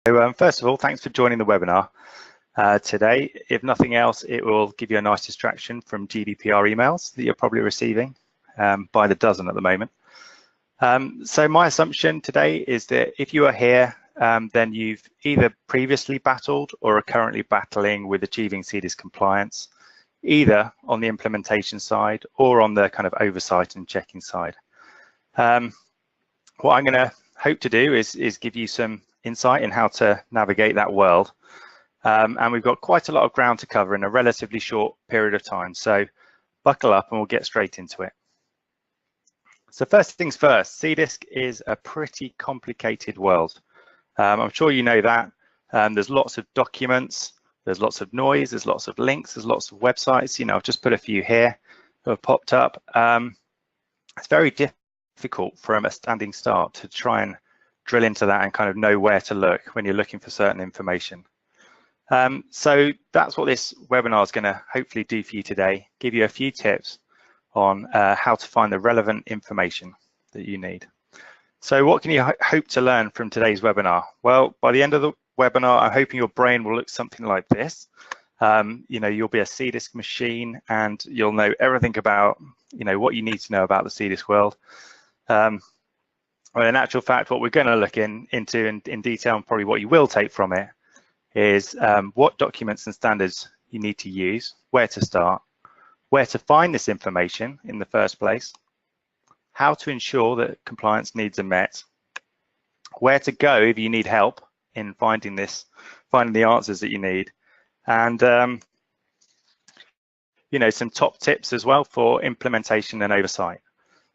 So first of all, thanks for joining the webinar today. If nothing else, it will give you a nice distraction from GDPR emails that you're probably receiving by the dozen at the moment. So my assumption today is that if you are here, then you've either previously battled or are currently battling with achieving CDISC compliance, either on the implementation side or on the kind of oversight and checking side. What I'm going to hope to do is give you some insight in how to navigate that world. And we've got quite a lot of ground to cover in a relatively short period of time. So buckle up and we'll get straight into it. So first things first, CDISC is a pretty complicated world. I'm sure you know that. There's lots of documents, there's lots of noise, there's lots of links, there's lots of websites. You know, I've just put a few here that have popped up. It's very difficult from a standing start to try and drill into that and kind of know where to look when you're looking for certain information. So that's what this webinar is going to hopefully do for you today, give you a few tips on how to find the relevant information that you need. So what can you hope to learn from today's webinar? Well, by the end of the webinar, I'm hoping your brain will look something like this. You know, you'll be a CDISC machine and you'll know everything about, you know, what you need to know about the CDISC world. Well, in actual fact, what we're going to look into in detail, and probably what you will take from it, is what documents and standards you need to use, where to start, where to find this information in the first place, how to ensure that compliance needs are met, where to go if you need help in finding the answers that you need, and you know, some top tips as well for implementation and oversight.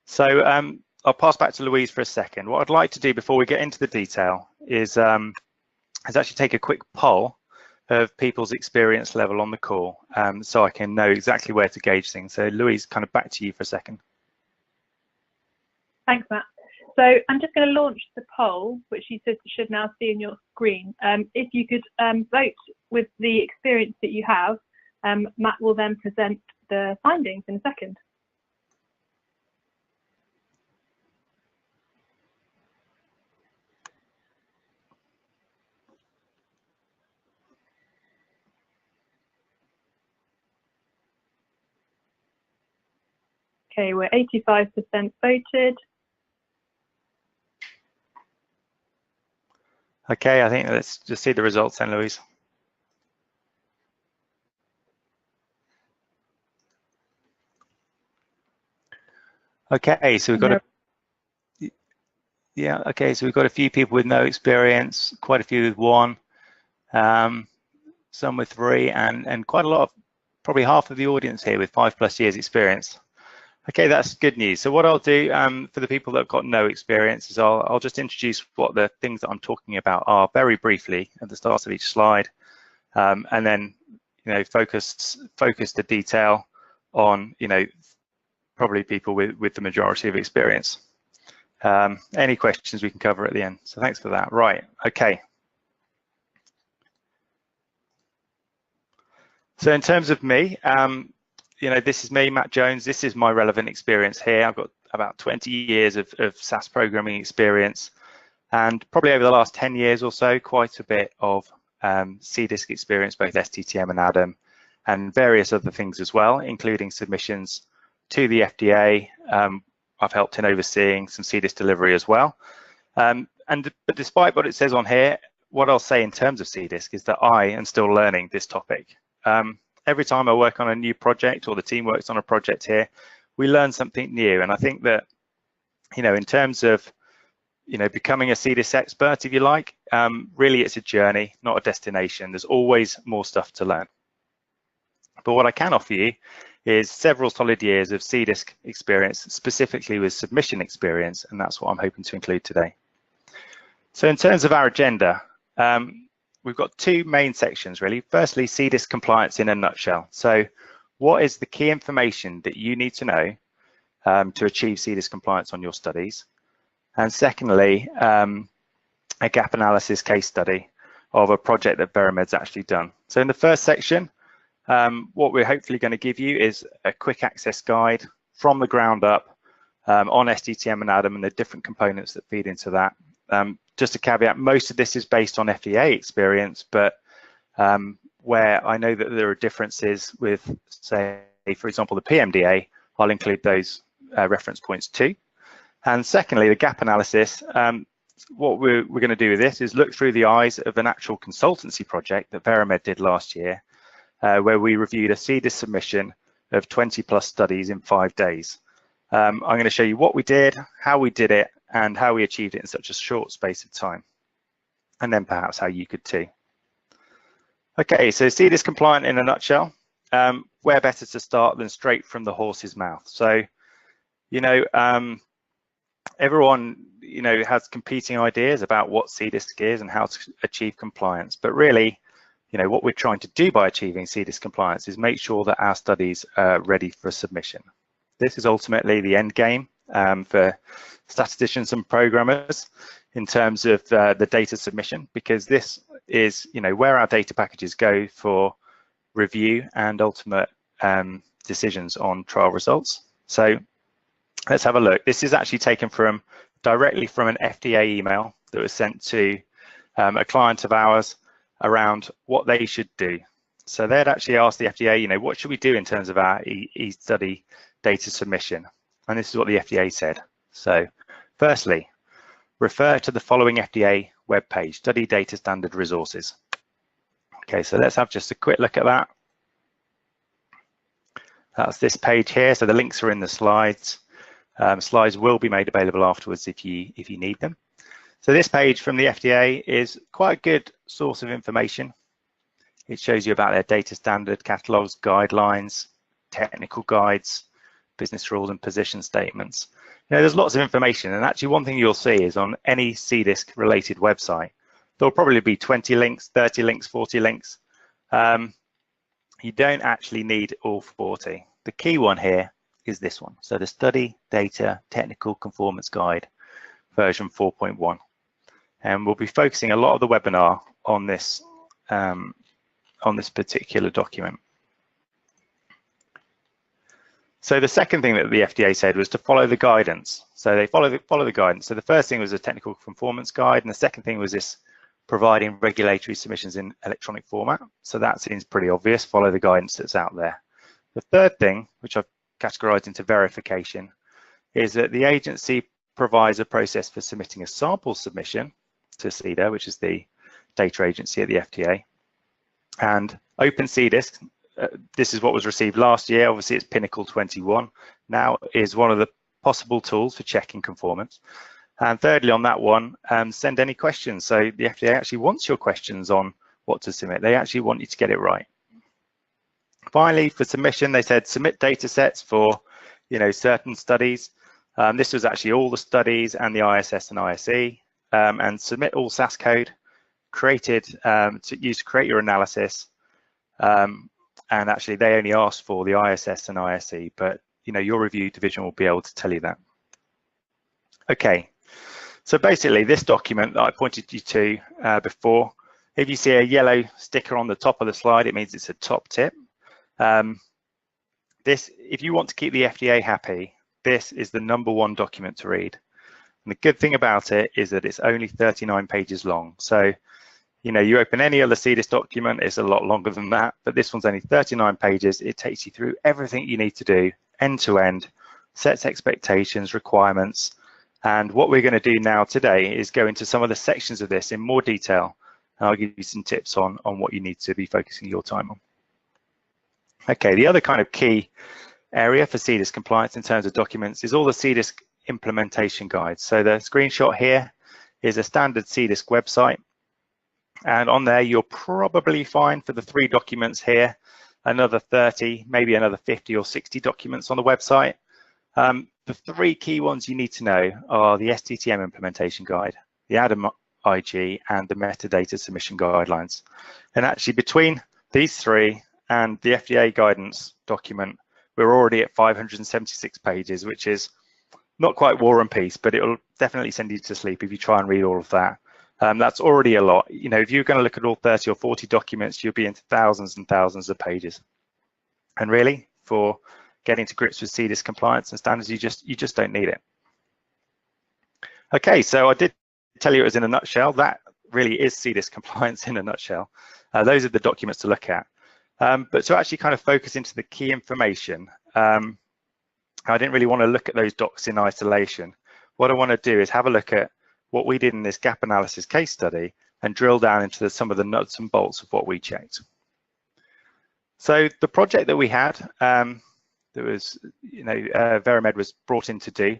So I'll pass back to Louise for a second. What I'd like to do before we get into the detail is actually take a quick poll of people's experience level on the call, so I can know exactly where to gauge things. So Louise, kind of back to you for a second. Thanks, Matt. So I'm just going to launch the poll, which you should now see on your screen. If you could vote with the experience that you have, Matt will then present the findings in a second. Okay, we're 85% voted. Okay, I think let's just see the results then, Louise. Okay, so we've got so we've got a few people with no experience, quite a few with one, some with 3, and quite a lot of, probably half of the audience here with 5+ years experience. Okay, that's good news. So what I'll do for the people that have got no experience is I'll just introduce what the things that I'm talking about are very briefly at the start of each slide, and then, you know, focus the detail on, you know, probably people with the majority of experience. Any questions we can cover at the end. So thanks for that. Right, okay. So in terms of me, you know, this is me, Matt Jones. This is my relevant experience here. I've got about 20 years of SAS programming experience, and probably over the last 10 years or so, quite a bit of CDISC experience, both SDTM and ADAM, and various other things as well, including submissions to the FDA. I've helped in overseeing some CDISC delivery as well. But despite what it says on here, what I'll say in terms of CDISC is that I am still learning this topic. Every time I work on a new project or the team works on a project here, we learn something new. And I think that, you know, in terms of, you know, becoming a CDISC expert, if you like, really it's a journey, not a destination. There's always more stuff to learn. But what I can offer you is several solid years of CDISC experience, specifically with submission experience, and that's what I'm hoping to include today. So in terms of our agenda, we've got 2 main sections really. Firstly, CDISC compliance in a nutshell. So what is the key information that you need to know to achieve CDISC compliance on your studies? And secondly, a gap analysis case study of a project that Veramed's actually done. So in the first section, what we're hopefully going to give you is a quick access guide from the ground up on SDTM and ADAM and the different components that feed into that, Just a caveat, most of this is based on FDA experience, but where I know that there are differences with, say, for example, the PMDA, I'll include those reference points too. And secondly, the gap analysis. What we're going to do with this is look through the eyes of an actual consultancy project that Veramed did last year, where we reviewed a CDISC submission of 20+ studies in 5 days. I'm going to show you what we did, how we did it, and how we achieved it in such a short space of time, and then perhaps how you could too. Okay, so CDISC compliant in a nutshell. Where better to start than straight from the horse's mouth? So, you know, everyone, you know, has competing ideas about what CDISC is and how to achieve compliance. But really, you know, what we're trying to do by achieving CDISC compliance is make sure that our studies are ready for submission. This is ultimately the end game for statisticians and programmers in terms of the data submission, because this is, you know, where our data packages go for review and ultimate decisions on trial results. So let's have a look. This is actually taken directly from an FDA email that was sent to a client of ours around what they should do. So they'd actually asked the FDA, you know, what should we do in terms of our e-study data submission? And this is what the FDA said. So firstly, refer to the following FDA webpage, Study Data Standard Resources. Okay, so let's have just a quick look at that. That's this page here. So the links are in the slides. Slides will be made available afterwards if you need them. So this page from the FDA is quite a good source of information. It shows you about their data standard catalogs, guidelines, technical guides, business rules, and position statements. You know, there's lots of information, and actually one thing you'll see is on any CDISC related website, there'll probably be 20 links, 30 links, 40 links. You don't actually need all 40. The key one here is this one. So the Study Data Technical Conformance Guide, version 4.1. And we'll be focusing a lot of the webinar on this particular document. So the second thing that the FDA said was to follow the guidance. So they follow the guidance. So the first thing was a technical conformance guide, and the second thing was this providing regulatory submissions in electronic format. So that seems pretty obvious, follow the guidance that's out there. The third thing, which I've categorized into verification, is that the agency provides a process for submitting a sample submission to CDA, which is the data agency at the FDA. And Open CDISC, this is what was received last year. Obviously, it's Pinnacle 21 now, is one of the possible tools for checking conformance. And thirdly, on that one, send any questions. So the FDA actually wants your questions on what to submit. They actually want you to get it right. Finally, for submission, they said submit data sets for, you know, certain studies. This was actually all the studies and the ISS and ISE, and submit all SAS code created to create your analysis. And actually, they only asked for the ISS and ISE, but you know, your review division will be able to tell you that. Okay, so basically, this document that I pointed you to before, if you see a yellow sticker on the top of the slide, it means it's a top tip. If you want to keep the FDA happy, this is the #1 document to read. And the good thing about it is that it's only 39 pages long. So, you know, you open any other CDISC document, it's a lot longer than that, but this one's only 39 pages. It takes you through everything you need to do end to end, sets expectations, requirements. And what we're going to do now today is go into some of the sections of this in more detail. And I'll give you some tips on what you need to be focusing your time on. Okay, the other kind of key area for CDISC compliance in terms of documents is all the CDISC implementation guides. So the screenshot here is a standard CDISC website. And on there, you'll probably find for the 3 documents here, another 30, maybe another 50 or 60 documents on the website. The 3 key ones you need to know are the SDTM implementation guide, the ADAM IG, and the metadata submission guidelines. And actually between these 3 and the FDA guidance document, we're already at 576 pages, which is not quite War and Peace, but it will definitely send you to sleep if you try and read all of that. That's already a lot. You know, if you're going to look at all 30 or 40 documents, you'll be into thousands and thousands of pages. And really, for getting to grips with CDISC compliance and standards, you just don't need it. Okay, so I did tell you it was in a nutshell. That really is CDISC compliance in a nutshell. Those are the documents to look at. But to actually kind of focus into the key information, I didn't really want to look at those docs in isolation. What I want to do is have a look at what we did in this gap analysis case study and drill down into some of the nuts and bolts of what we checked. So the project that we had, that was, Veramed was brought in to do,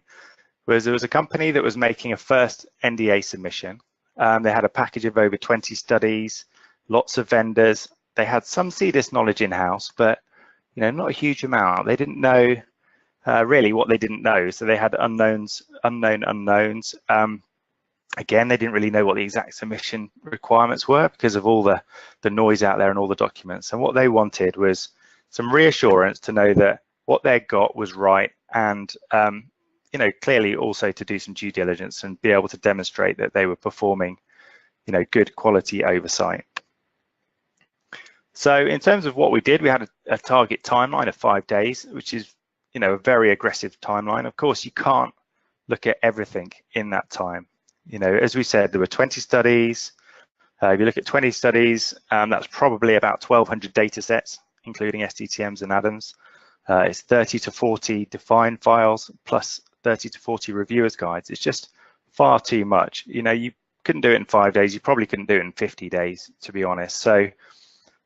was there was a company that was making a first NDA submission. They had a package of over 20 studies, lots of vendors. They had some CDISC knowledge in-house, but not a huge amount. They didn't know really what they didn't know. So they had unknown unknowns. Again, they didn't really know what the exact submission requirements were because of all the noise out there and all the documents. And what they wanted was some reassurance to know that what they got was right, and clearly also to do some due diligence and be able to demonstrate that they were performing good quality oversight. So in terms of what we did, we had a target timeline of 5 days, which is a very aggressive timeline. Of course, you can't look at everything in that time. As we said, there were 20 studies. If you look at 20 studies, that's probably about 1,200 data sets, including SDTMs and ADAMs. It's 30 to 40 defined files plus 30 to 40 reviewers guides. It's just far too much. You couldn't do it in 5 days. You probably couldn't do it in 50 days, to be honest. So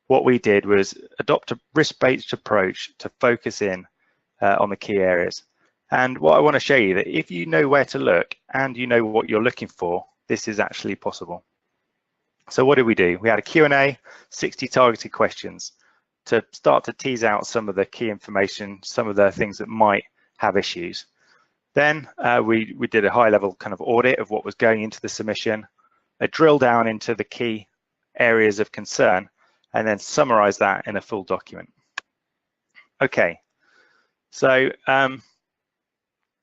what we did was adopt a risk-based approach to focus in on the key areas. And what I want to show you, that if you know where to look and you know what you're looking for, this is actually possible. So what did we do? We had a Q&A, 60 targeted questions to start to tease out some of the key information, some of the things that might have issues. Then we did a high-level kind of audit of what was going into the submission, a drill down into the key areas of concern, and then summarize that in a full document. Okay, so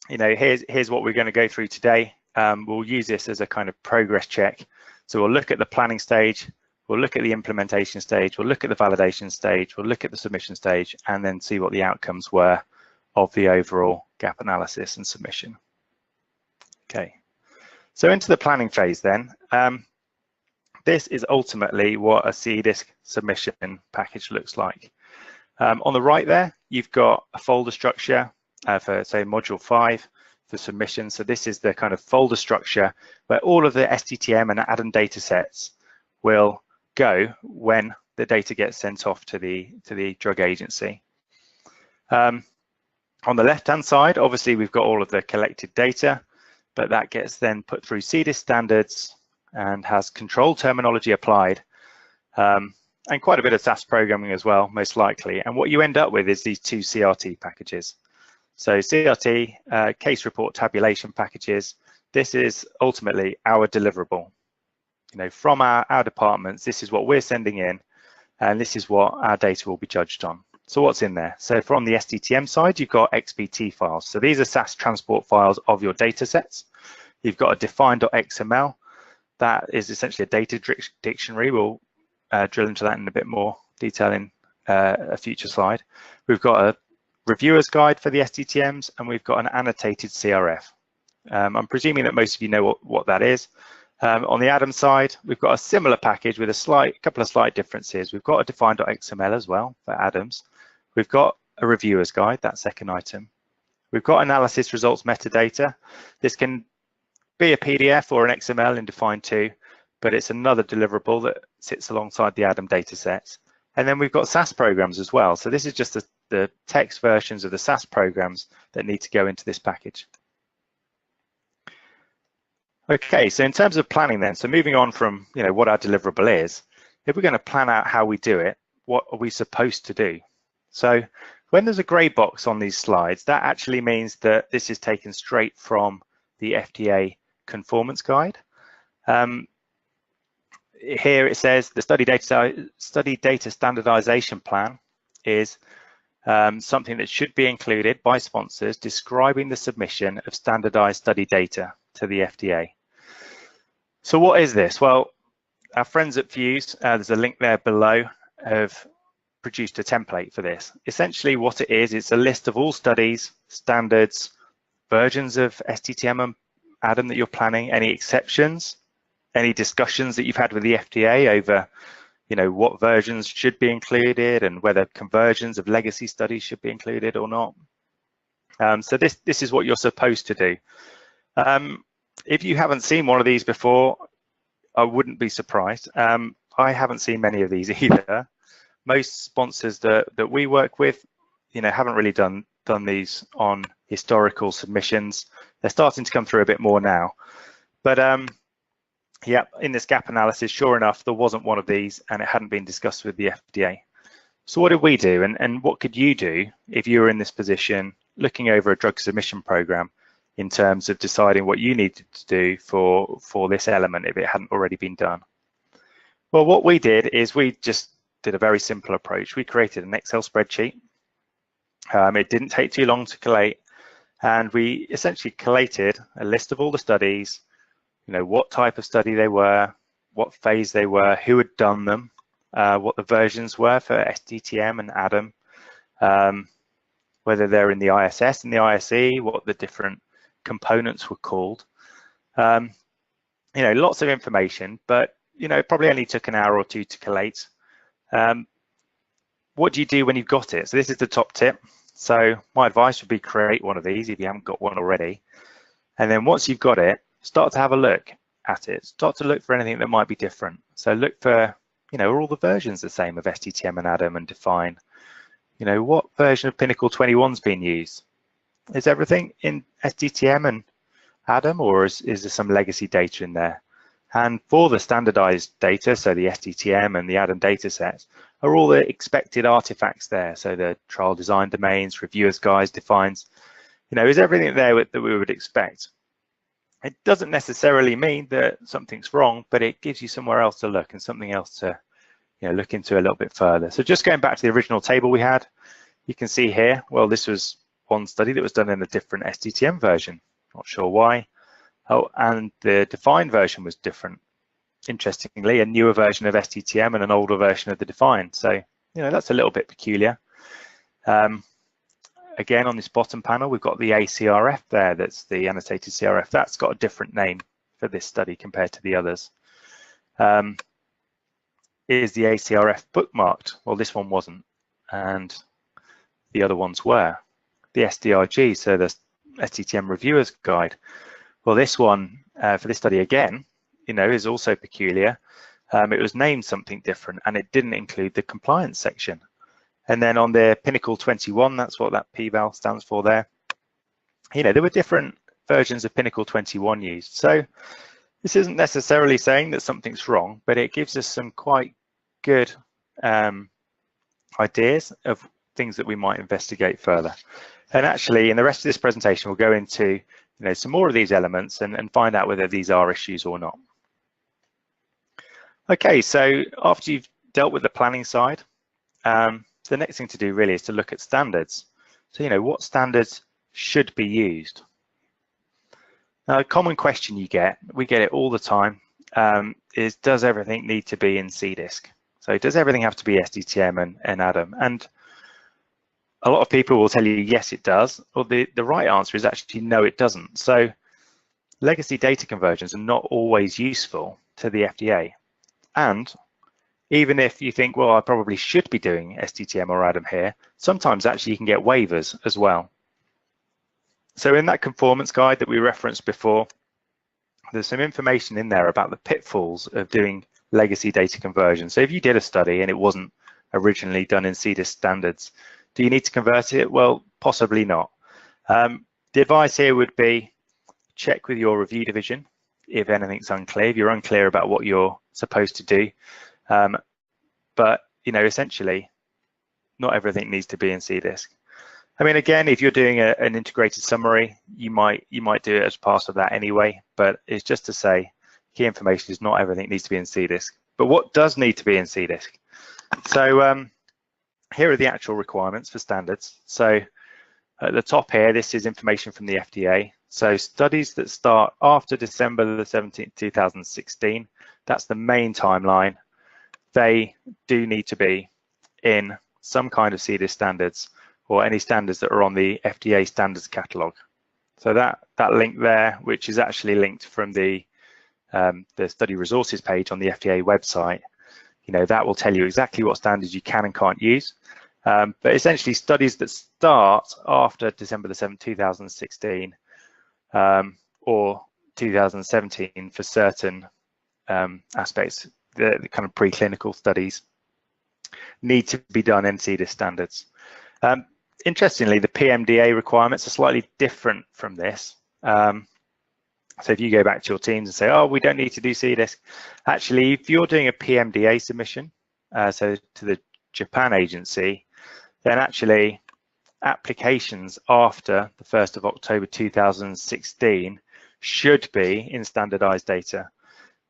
here's what we're going to go through today. We'll use this as a kind of progress check. So we'll look at the planning stage, we'll look at the implementation stage, we'll look at the validation stage, we'll look at the submission stage, and then see what the outcomes were of the overall gap analysis and submission. Okay, so into the planning phase then. This is ultimately what a CDISC submission package looks like. On the right there, you've got a folder structure for, say, module 5 for submission. So this is the kind of folder structure where all of the SDTM and ADAM data sets will go when the data gets sent off to the drug agency. On the left-hand side, obviously, we've got all of the collected data, but that gets then put through CDISC standards and has control terminology applied, and quite a bit of SAS programming as well, most likely. And what you end up with is these 2 CRT packages. So CRT, case report tabulation packages, this is ultimately our deliverable. From our departments, this is what we're sending in, and this is what our data will be judged on. So what's in there? So from the SDTM side, you've got XBT files. So these are SAS transport files of your data sets. You've got a define.xml. That is essentially a data dictionary. We'll drill into that in a bit more detail in a future slide. We've got a reviewer's guide for the SDTMs, and we've got an annotated CRF. I'm presuming that most of you know what that is. On the ADAM side, we've got a similar package with a couple of slight differences. We've got a define.xml as well for ADAMs. We've got a reviewer's guide, that second item. We've got analysis results metadata. This can be a PDF or an XML in Define 2, but it's another deliverable that sits alongside the ADAM data sets. And then we've got SAS programs as well. So this is just the text versions of the SAS programs that need to go into this package. Okay, so in terms of planning then, so moving on from what our deliverable is, if we're going to plan out how we do it, what are we supposed to do? So when there's a grey box on these slides, that actually means that this is taken straight from the FDA conformance guide. Here it says the study data standardization plan is something that should be included by sponsors describing the submission of standardized study data to the FDA. So what is this? Well, our friends at Fuse, there's a link there below, have produced a template for this. Essentially what it is, it's a list of all studies, standards, versions of SDTM Adam, that you're planning, any exceptions, any discussions that you've had with the FDA over, what versions should be included and whether conversions of legacy studies should be included or not. So this is what you're supposed to do. If you haven't seen one of these before, I wouldn't be surprised. I haven't seen many of these either. Most sponsors that we work with, haven't really done these on historical submissions. They're starting to come through a bit more now. But yeah, in this gap analysis, sure enough, there wasn't one of these and it hadn't been discussed with the FDA. So what did we do, and what could you do if you were in this position looking over a drug submission program in terms of deciding what you needed to do for this element if it hadn't already been done? Well, what we did is we just did a very simple approach. We created an Excel spreadsheet. It didn't take too long to collate, and we essentially collated a list of all the studies, what type of study they were, what phase they were, who had done them, what the versions were for SDTM and ADAM, whether they're in the ISS and the ISE, what the different components were called. Lots of information, but it probably only took an hour or two to collate. What do you do when you've got it? So this is the top tip. So my advice would be create one of these if you haven't got one already. And then once you've got it, start to have a look at it. Start to look for anything that might be different. So look for, are all the versions the same of SDTM and ADAM and Define? What version of Pinnacle 21's been used? Is everything in SDTM and ADAM, or is there some legacy data in there? And for the standardized data, so the SDTM and the ADAM data sets, are all the expected artifacts there? So the trial design domains, reviewers guides, defines, is everything there that we would expect? It doesn't necessarily mean that something's wrong, but it gives you somewhere else to look and something else to look into a little bit further. So just going back to the original table we had, you can see here, well, this was one study that was done in a different SDTM version. Not sure why. Oh, and the Define version was different. Interestingly, a newer version of SDTM and an older version of the Define. So, that's a little bit peculiar. Again, on this bottom panel, we've got the ACRF there. That's the Annotated CRF. That's got a different name for this study compared to the others. Is the ACRF bookmarked? Well, this one wasn't, and the other ones were. The SDRG, so the SDTM Reviewers Guide. Well, this one for this study again, is also peculiar. It was named something different, and it didn't include the compliance section. And then on the Pinnacle 21, that's what that P-val stands for there. There were different versions of Pinnacle 21 used. So this isn't necessarily saying that something's wrong, but it gives us some quite good ideas of things that we might investigate further. And actually, in the rest of this presentation, we'll go into some more of these elements and find out whether these are issues or not. Okay, so after you've dealt with the planning side, the next thing to do really is to look at standards. So, what standards should be used? Now, a common question we get it all the time, is does everything need to be in CDISC? So does everything have to be SDTM and ADAM? And a lot of people will tell you, yes, it does. Or the right answer is actually, no, it doesn't. So legacy data conversions are not always useful to the FDA. And even if you think, well, I probably should be doing SDTM or ADAM here, sometimes actually you can get waivers as well. So in that conformance guide that we referenced before, there's some information in there about the pitfalls of doing legacy data conversion. So if you did a study and it wasn't originally done in CDISC standards, do you need to convert it? Well, possibly not. The advice here would be check with your review division if anything's unclear, if you're unclear about what you're supposed to do. But essentially, not everything needs to be in CDISC. I mean, again, if you're doing an integrated summary, you might do it as part of that anyway. But it's just to say, key information is not everything needs to be in CDISC. But what does need to be in CDISC? So here are the actual requirements for standards. So at the top here, this is information from the FDA. So studies that start after December the 17th, 2016, that's the main timeline. They do need to be in some kind of CDISC standards or any standards that are on the FDA standards catalog. So that link there, which is actually linked from the study resources page on the FDA website, that will tell you exactly what standards you can and can't use. But essentially, studies that start after December the 7th, 2016, or 2017 for certain aspects, the kind of preclinical studies, need to be done in CDISC standards. Interestingly, the PMDA requirements are slightly different from this. So if you go back to your teams and say, oh, we don't need to do CDISC, actually, if you're doing a PMDA submission, so to the Japan agency, then actually applications after the 1st of October 2016 should be in standardized data.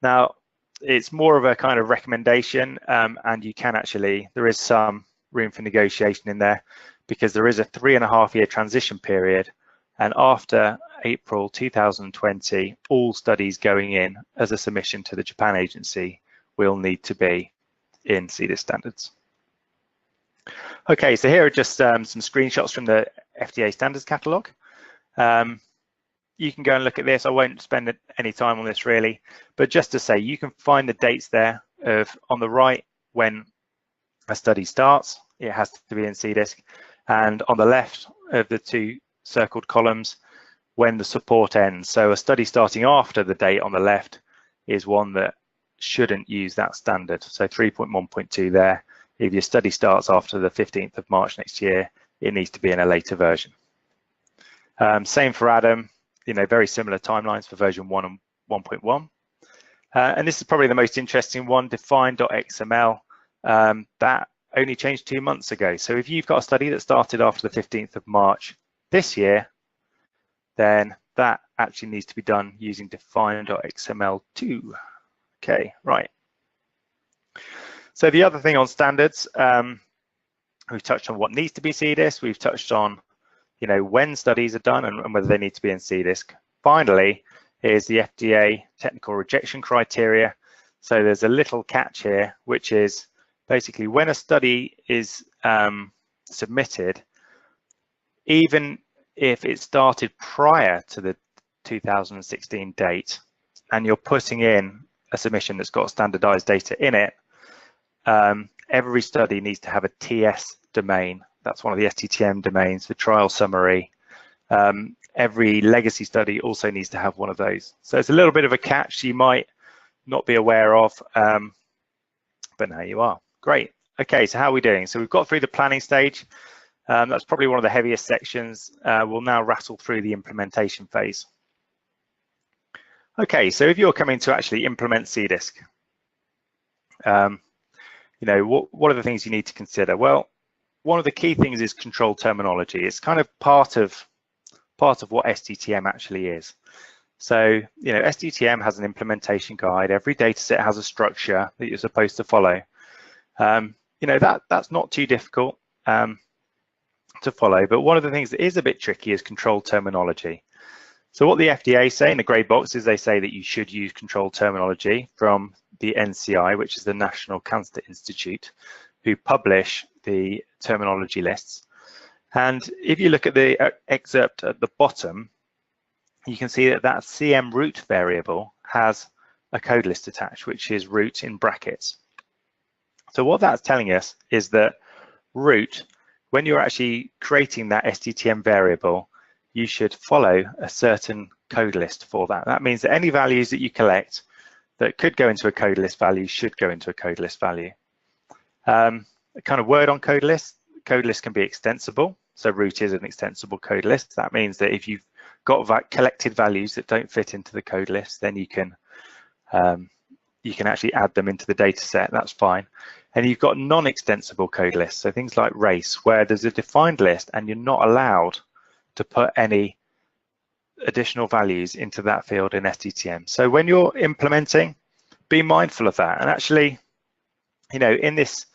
Now, it's more of a kind of recommendation, and you can actually, there is some room for negotiation in there, because there is a 3.5-year transition period, and after April 2020, all studies going in as a submission to the Japan agency will need to be in CDISC standards. Okay, so here are just some screenshots from the FDA standards catalog. You can go and look at this. I won't spend any time on this really, but just to say, you can find the dates there of, on the right, when a study starts, it has to be in CDISC, and on the left of the two circled columns, when the support ends. So a study starting after the date on the left is one that shouldn't use that standard. So 3.1.2 there. If your study starts after the 15th of March next year, it needs to be in a later version. Same for Adam, very similar timelines for version 1 and 1.1. And this is probably the most interesting one, define.xml. That only changed 2 months ago. So if you've got a study that started after the 15th of March this year, then that actually needs to be done using define.xml2. Okay, right. So the other thing on standards, we've touched on what needs to be CDISC. We've touched on, when studies are done and whether they need to be in CDISC. Finally, is the FDA technical rejection criteria. So there's a little catch here, which is basically when a study is submitted, even if it started prior to the 2016 date, and you're putting in a submission that's got standardized data in it, every study needs to have a TS domain. That's one of the SDTM domains for trial summary. Every legacy study also needs to have one of those. So it's a little bit of a catch you might not be aware of, but now you are. Great. Okay, so how are we doing? So we've got through the planning stage. That's probably one of the heaviest sections. We'll now rattle through the implementation phase. Okay, so if you're coming to actually implement CDISC, what are the things you need to consider? Well, one of the key things is control terminology. It's kind of part of what SDTM actually is. So, SDTM has an implementation guide. Every data set has a structure that you're supposed to follow. That's not too difficult to follow, but one of the things that is a bit tricky is control terminology. So what the FDA say in the grey box is they say that you should use control terminology from the NCI, which is the National Cancer Institute, who publish the terminology lists. And if you look at the excerpt at the bottom, you can see that that CM root variable has a code list attached, which is root in brackets. So what that's telling us is that root, when you're actually creating that SDTM variable, you should follow a certain code list for that. That means that any values that you collect that could go into a code list value should go into a code list value. A kind of word on code list can be extensible. So root is an extensible code list. That means that if you've got collected values that don't fit into the code list, then you can actually add them into the data set. That's fine. And you've got non-extensible code lists, so things like race, where there's a defined list and you're not allowed to put any additional values into that field in SDTM. So when you're implementing, be mindful of that. And actually, in this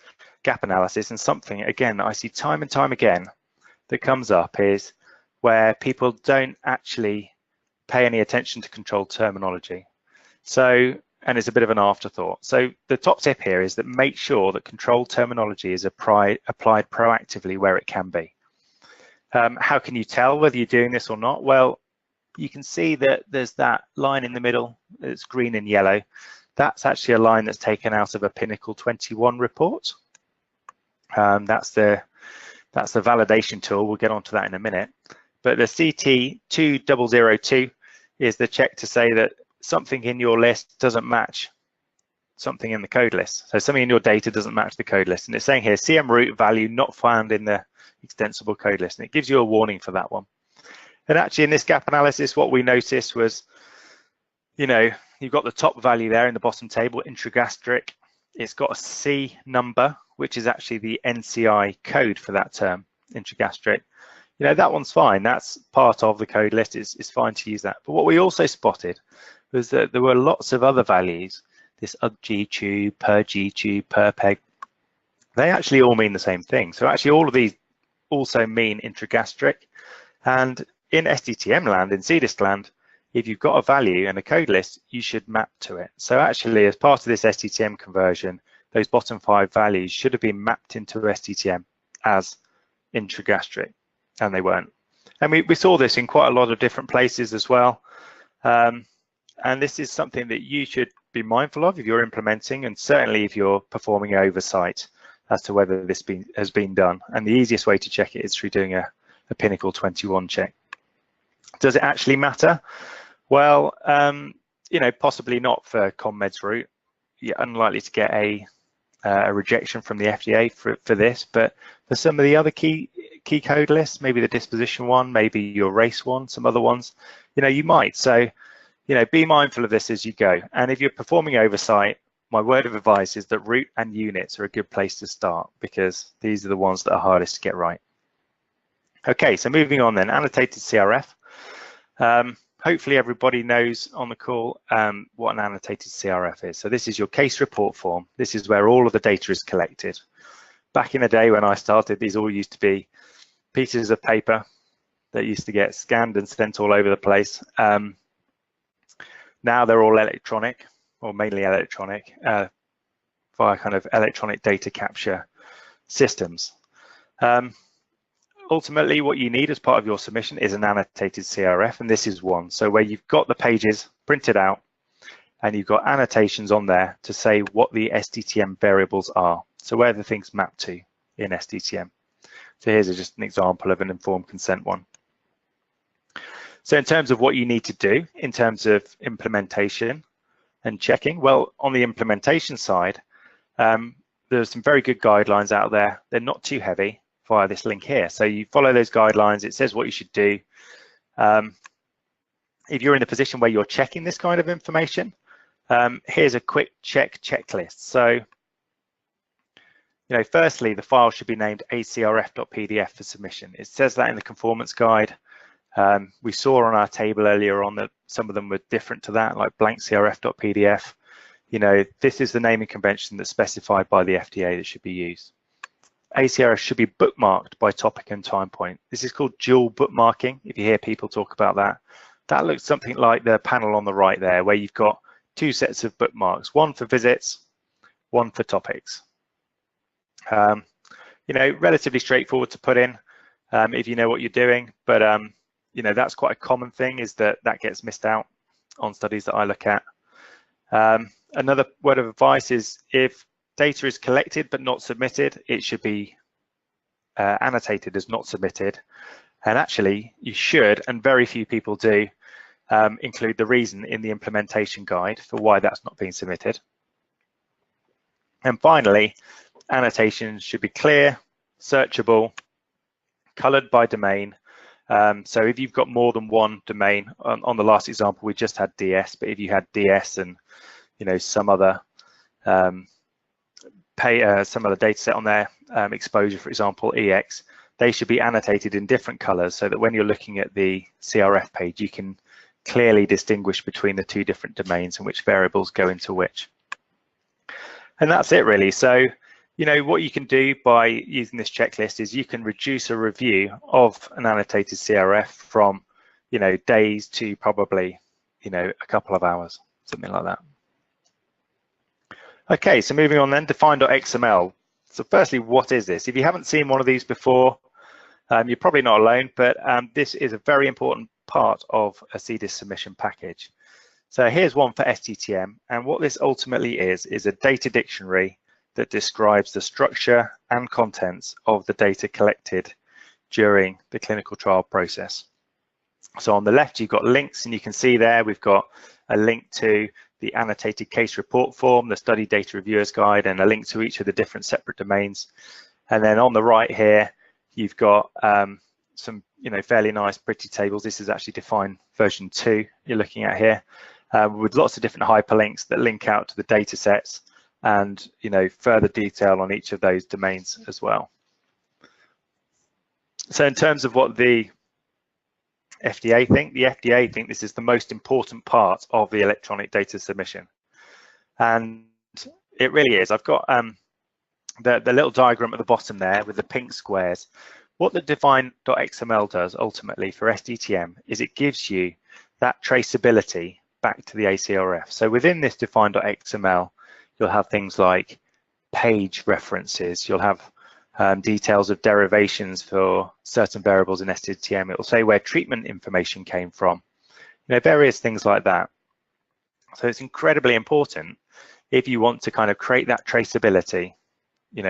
gap analysis, and something again I see time and time again that comes up is where people don't actually pay any attention to controlled terminology. So, and it's a bit of an afterthought. So the top tip here is that make sure that controlled terminology is applied proactively where it can be. How can you tell whether you're doing this or not? Well, you can see that there's that line in the middle. It's green and yellow. That's actually a line that's taken out of a Pinnacle 21 report. That's the validation tool. We'll get onto that in a minute. But the CT2002 is the check to say that something in your list doesn't match something in the code list. So something in your data doesn't match the code list. And it's saying here, CM root value not found in the extensible code list. And it gives you a warning for that one. And actually in this gap analysis, what we noticed was, you know, you've got the top value there in the bottom table, intragastric. It's got a C number, which is actually the NCI code for that term, intragastric. You know, that one's fine. That's part of the code list. It's fine to use that. But what we also spotted was that there were lots of other values, this UG-tube, per G-tube, per peg. They actually all mean the same thing. So actually all of these also mean intragastric. And in SDTM land, in CDISC land, if you've got a value and a code list, you should map to it. So actually, as part of this SDTM conversion, those bottom 5 values should have been mapped into SDTM as intragastric, and they weren't. And we saw this in quite a lot of different places as well. And this is something that you should be mindful of if you're implementing, and certainly if you're performing oversight as to whether this has been done. And the easiest way to check it is through doing a Pinnacle 21 check. Does it actually matter? Well, you know, possibly not for ConMed's route. You're unlikely to get a rejection from the FDA for this, but for some of the other key code lists, maybe the disposition one, maybe your race one, some other ones, you know, you might. So, you know, be mindful of this as you go. And if you're performing oversight, my word of advice is that route and units are a good place to start, because these are the ones that are hardest to get right. Okay, so moving on then, annotated CRF. Hopefully everybody knows on the call what an annotated CRF is. So this is your case report form. This is where all of the data is collected. Back in the day when I started, these all used to be pieces of paper that used to get scanned and sent all over the place. Now they're all electronic, or mainly electronic, via kind of electronic data capture systems. Ultimately, what you need as part of your submission is an annotated CRF, and this is one. So where you've got the pages printed out and you've got annotations on there to say what the SDTM variables are. So where the things map to in SDTM. So here's just an example of an informed consent one. So in terms of what you need to do in terms of implementation and checking, well, on the implementation side, there's some very good guidelines out there. They're not too heavy via this link here. So you follow those guidelines, it says what you should do. If you're in a position where you're checking this kind of information, here's a quick checklist. So, you know, firstly, the file should be named acrf.pdf for submission. It says that in the conformance guide. We saw on our table earlier on that some of them were different to that, like blank crf.pdf. You know, this is the naming convention that's specified by the FDA that should be used. ACRF should be bookmarked by topic and time point. This is called dual bookmarking. If you hear people talk about that, that looks something like the panel on the right there, where you've got 2 sets of bookmarks, one for visits, one for topics. You know, relatively straightforward to put in if you know what you're doing, but you know, that's quite a common thing, is that gets missed out on studies that I look at. Another word of advice is if data is collected but not submitted, it should be annotated as not submitted. And actually, you should, and very few people do, include the reason in the implementation guide for why that's not being submitted. And finally, annotations should be clear, searchable, colored by domain. So if you've got more than one domain, on the last example we just had DS, but if you had DS and, you know, some other data set on there, exposure, for example, EX, they should be annotated in different colors so that when you're looking at the CRF page, you can clearly distinguish between the 2 different domains and which variables go into which. And that's it really. So, you know, what you can do by using this checklist is you can reduce a review of an annotated CRF from, you know, days to probably, you know, a couple of hours, something like that. Okay, so moving on then, define.xml. So firstly, what is this? If you haven't seen one of these before, you're probably not alone, but this is a very important part of a CDISC submission package. So here's one for SDTM, and what this ultimately is a data dictionary that describes the structure and contents of the data collected during the clinical trial process. So on the left, you've got links, and you can see there we've got a link to the annotated case report form, the study data reviewer's guide, and a link to each of the different separate domains. And then on the right here, you've got some fairly nice pretty tables. This is actually Define version 2 you're looking at here, with lots of different hyperlinks that link out to the data sets and further detail on each of those domains as well. So in terms of what the FDA think this is the most important part of the electronic data submission, and it really is. I've got the little diagram at the bottom there with the pink squares. What the define.xml does ultimately for SDTM is it gives you that traceability back to the ACRF. So within this define.xml, you'll have things like page references, you'll have details of derivations for certain variables in SDTM. It will say where treatment information came from, various things like that. So it's incredibly important if you want to kind of create that traceability,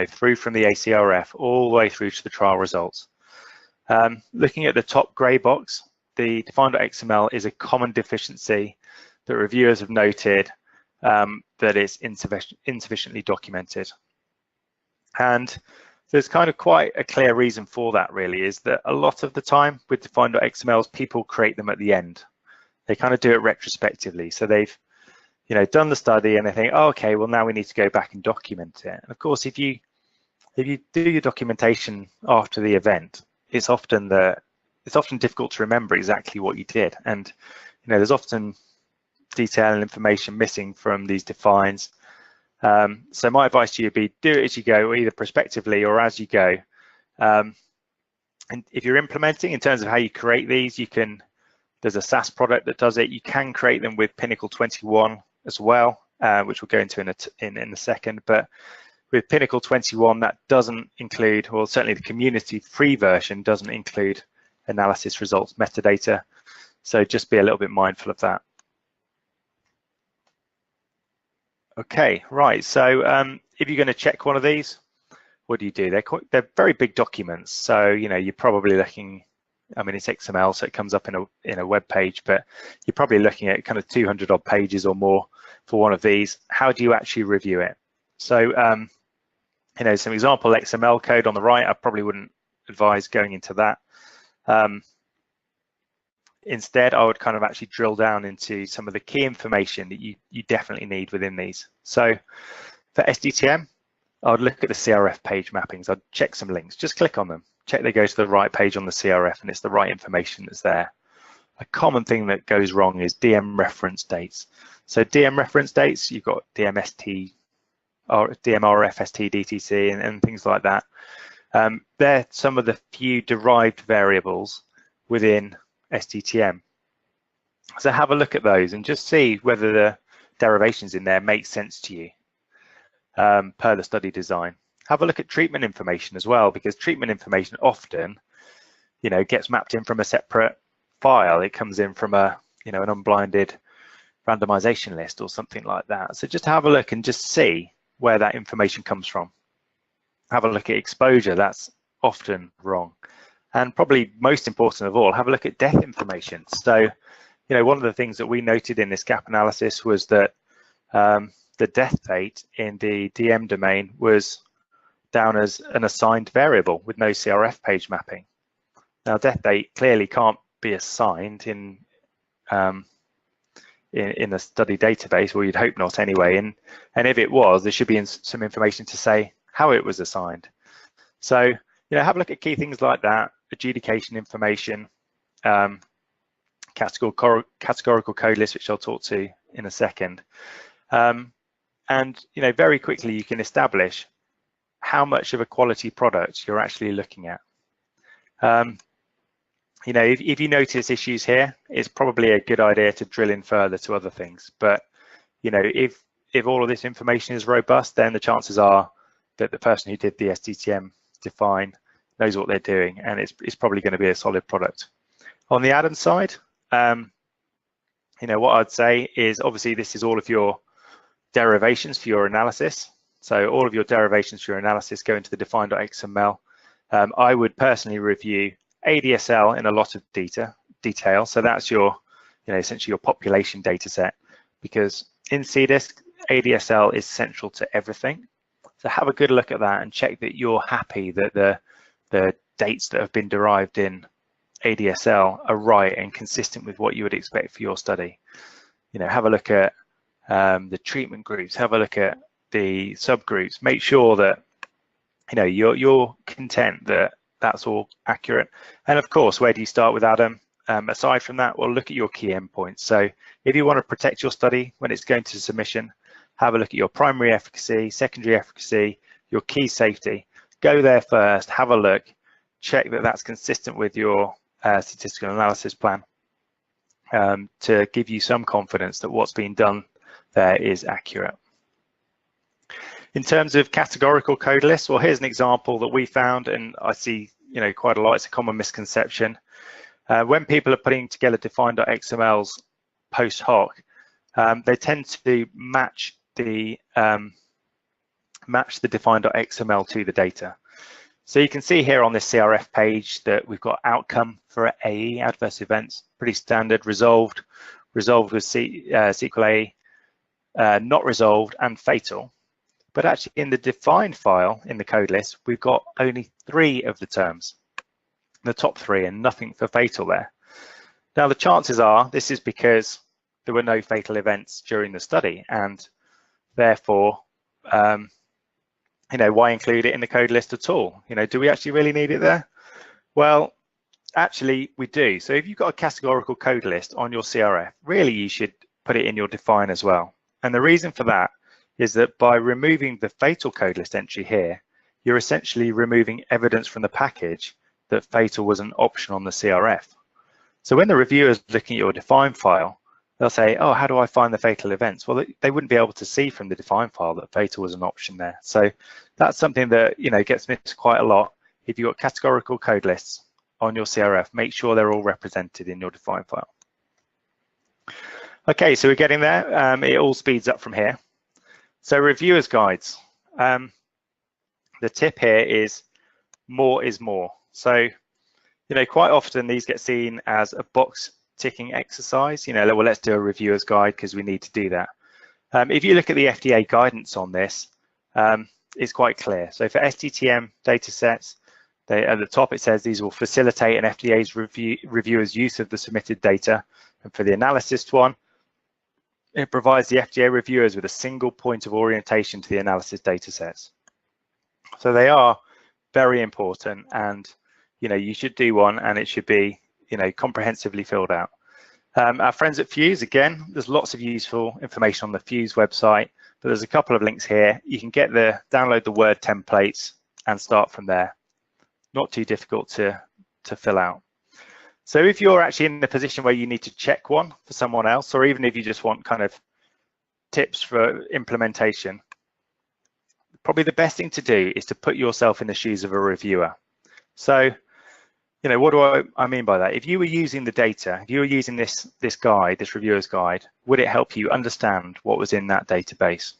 through from the ACRF all the way through to the trial results. Looking at the top grey box, the define.xml is a common deficiency that reviewers have noted that it's insufficiently documented. And there's kind of quite a clear reason for that, really, is that a lot of the time with define.xmls, people create them at the end. They kind of do it retrospectively. So they've done the study and they think, oh, okay, well, now we need to go back and document it. And of course, if you do your documentation after the event, it's often difficult to remember exactly what you did. And there's often detail and information missing from these defines. So my advice to you would be do it as you go, either prospectively or as you go. And if you're implementing in terms of how you create these, there's a SaaS product that does it. You can create them with Pinnacle 21 as well, which we'll go into in a second. But with Pinnacle 21, that doesn't include, well, certainly the community free version doesn't include analysis results metadata. So just be a little bit mindful of that. Okay, right. So if you're going to check one of these, what do? They're very big documents. So you're probably looking. I mean, it's XML, so it comes up in a web page, but you're probably looking at kind of 200 odd pages or more for one of these. How do you actually review it? So some example XML code on the right. I probably wouldn't advise going into that. Instead, I would kind of actually drill down into some of the key information that you definitely need within these. So for SDTM, I would look at the CRF page mappings. I'd check some links, just click on them, check they go to the right page on the CRF and it's the right information that's there. A common thing that goes wrong is DM reference dates. So DM reference dates, you've got DMST, or DMRF, ST, DTC, and things like that. They're some of the few derived variables within SDTM. So have a look at those and just see whether the derivations in there make sense to you per the study design. Have a look at treatment information as well, because treatment information often, gets mapped in from a separate file. It comes in from an unblinded randomization list or something like that. So just have a look and just see where that information comes from. Have a look at exposure. That's often wrong. And probably most important of all, have a look at death information. So, one of the things that we noted in this gap analysis was that the death date in the DM domain was down as an assigned variable with no CRF page mapping. Now, death date clearly can't be assigned in a study database, or you'd hope not anyway. And if it was, there should be some information to say how it was assigned. So, have a look at key things like that. Adjudication information, categorical code list, which I'll talk to in a second. And very quickly you can establish how much of a quality product you're actually looking at. If you notice issues here, it's probably a good idea to drill in further to other things. But if all of this information is robust, then the chances are that the person who did the SDTM define knows what they're doing, and it's probably going to be a solid product. On the add-on side, you know, what I'd say is obviously this is all of your derivations for your analysis. So all of your derivations for your analysis go into the define.xml. I would personally review ADSL in a lot of detail. So that's your, you know, essentially your population data set, because in CDISC, ADSL is central to everything. So have a good look at that and check that you're happy that the dates that have been derived in ADSL are right and consistent with what you would expect for your study. You know, have a look at the treatment groups, have a look at the subgroups, make sure that, you know, you're content that that's all accurate. And of course, where do you start with Adam? Aside from that, well, look at your key endpoints. So if you want to protect your study when it's going to submission, have a look at your primary efficacy, secondary efficacy, your key safety. Go there first, have a look, check that that's consistent with your statistical analysis plan, to give you some confidence that what's being done there is accurate. In terms of categorical code lists, well, here's an example that we found, and I see, you know, quite a lot. It's a common misconception. When people are putting together define.xmls post hoc, they tend to match the define.xml to the data. So you can see here on this CRF page that we've got outcome for AE, adverse events, pretty standard, resolved with SQL AE, not resolved, and fatal. But actually in the define file in the code list, we've got only 3 of the terms, the top 3, and nothing for fatal there. Now the chances are this is because there were no fatal events during the study, and therefore, you know, why include it in the code list at all? You know, do we actually really need it there? Well, actually we do. So if you've got a categorical code list on your CRF, really you should put it in your define as well. And the reason for that is that by removing the fatal code list entry here, you're essentially removing evidence from the package that fatal was an option on the CRF. So when the reviewer is looking at your define file, they'll say, oh, how do I find the fatal events? Well, they wouldn't be able to see from the define file that fatal was an option there. So that's something that, you know, gets missed quite a lot. If you've got categorical code lists on your CRF, make sure they're all represented in your define file. Okay, so we're getting there. It all speeds up from here. So reviewers guides. The tip here is more is more. So, you know, quite often these get seen as a box ticking exercise. You know, well, let's do a reviewer's guide because we need to do that. If you look at the FDA guidance on this, it's quite clear. So for SDTM data sets, at the top it says these will facilitate an FDA's reviewer's use of the submitted data. And for the analysis one, it provides the FDA reviewers with a single point of orientation to the analysis data sets. So they are very important, and, you know, you should do one and it should be, you know, comprehensively filled out. Our friends at Fuse, again, there's lots of useful information on the Fuse website, but there's a couple of links here. You can download the Word templates and start from there. Not too difficult to fill out. So if you're actually in the position where you need to check one for someone else, or even if you just want kind of tips for implementation, probably the best thing to do is to put yourself in the shoes of a reviewer. So, you know, what do I mean by that? If you were using the data, if you were using this guide, this reviewer's guide, would it help you understand what was in that database?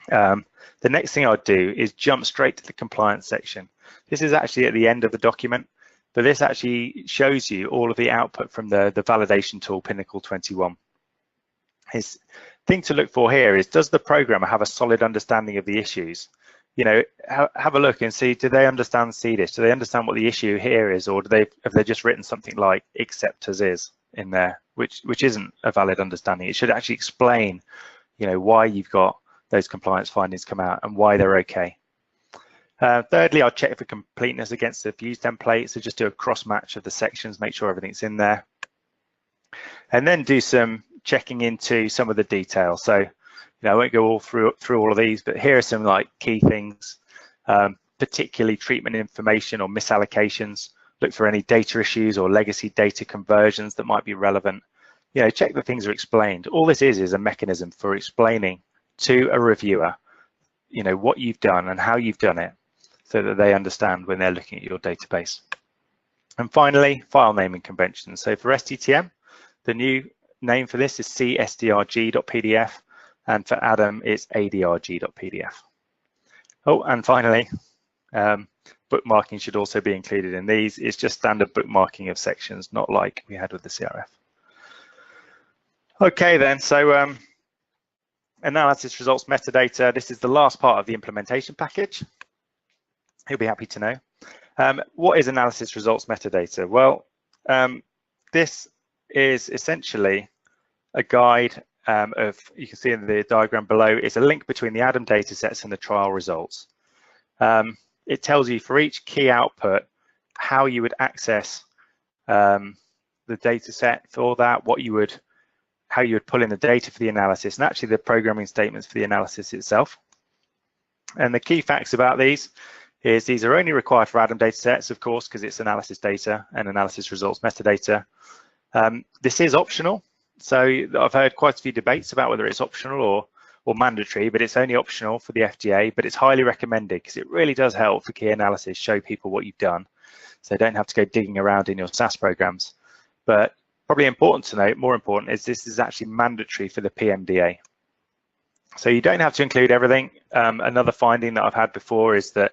The next thing I'd do is jump straight to the compliance section. This is actually at the end of the document, but this actually shows you all of the output from the validation tool, Pinnacle 21. His thing to look for here is, does the programmer have a solid understanding of the issues? You know, have a look and see, do they understand CDISC? Do they understand what the issue here is, or have they just written something like accept as is in there, which isn't a valid understanding? It should actually explain, you know, why you've got those compliance findings come out and why they're okay. Thirdly, I'll check for completeness against the Fuse template. So just do a cross match of the sections, make sure everything's in there. And then do some checking into some of the details. So, you know, I won't go all through all of these, but here are some like key things, particularly treatment information or misallocations. Look for any data issues or legacy data conversions that might be relevant. You know, check that things are explained. All this is a mechanism for explaining to a reviewer, you know, what you've done and how you've done it, so that they understand when they're looking at your database. And finally, file naming conventions. So for SDTM, the new name for this is csdrg.pdf, and for Adam, it's adrg.pdf. Oh, and finally, bookmarking should also be included in these. It's just standard bookmarking of sections, not like we had with the CRF. Okay then, so analysis results metadata. This is the last part of the implementation package. You'll be happy to know. What is analysis results metadata? Well, this is essentially a guide of, you can see in the diagram below, it's a link between the Adam data sets and the trial results. It tells you for each key output how you would access the data set for that, how you would pull in the data for the analysis, and actually the programming statements for the analysis itself. And the key facts about these is these are only required for Adam data sets, of course, because it's analysis data and analysis results metadata. This is optional. So I've heard quite a few debates about whether it's optional or mandatory, but it's only optional for the FDA, but it's highly recommended because it really does help for key analysis, show people what you've done, so they don't have to go digging around in your SAS programs. But probably important to note, more important, is this is actually mandatory for the PMDA. So you don't have to include everything. Another finding that I've had before is that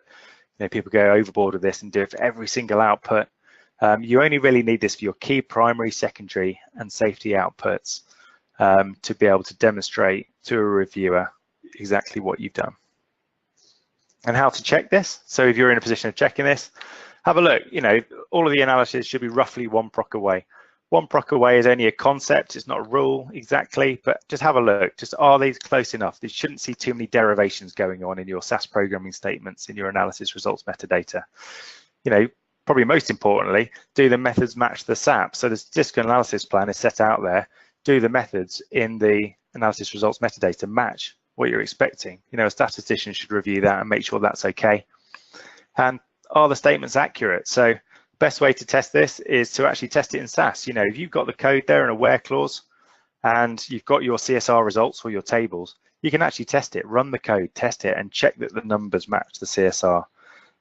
people go overboard with this and do it for every single output. You only really need this for your key primary, secondary, and safety outputs to be able to demonstrate to a reviewer exactly what you've done. And how to check this. So if you're in a position of checking this, have a look. All of the analysis should be roughly 1 proc away. 1 proc away is only a concept, it's not a rule exactly, but just have a look. Just, are these close enough? You shouldn't see too many derivations going on in your SAS programming statements, in your analysis results metadata. Probably most importantly, do the methods match the SAP? So this DISC analysis plan is set out there. Do the methods in the analysis results metadata match what you're expecting? A statistician should review that and make sure that's okay. And are the statements accurate? So best way to test this is to actually test it in SAS. If you've got the code there in a where clause and you've got your CSR results or your tables, you can actually test it, run the code, test it, and check that the numbers match the CSR.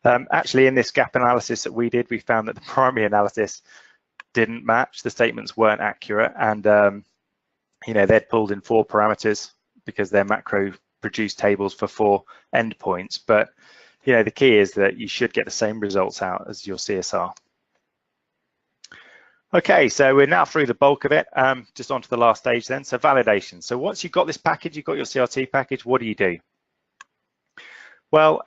Actually, in this gap analysis that we did, we found that the primary analysis didn't match. The statements weren't accurate, and they'd pulled in 4 parameters because their macro produced tables for 4 endpoints. But the key is that you should get the same results out as your CSR. Okay, so we're now through the bulk of it. Just on to the last stage then. So validation. So once you've got this package, you've got your CRT package, what do you do? Well,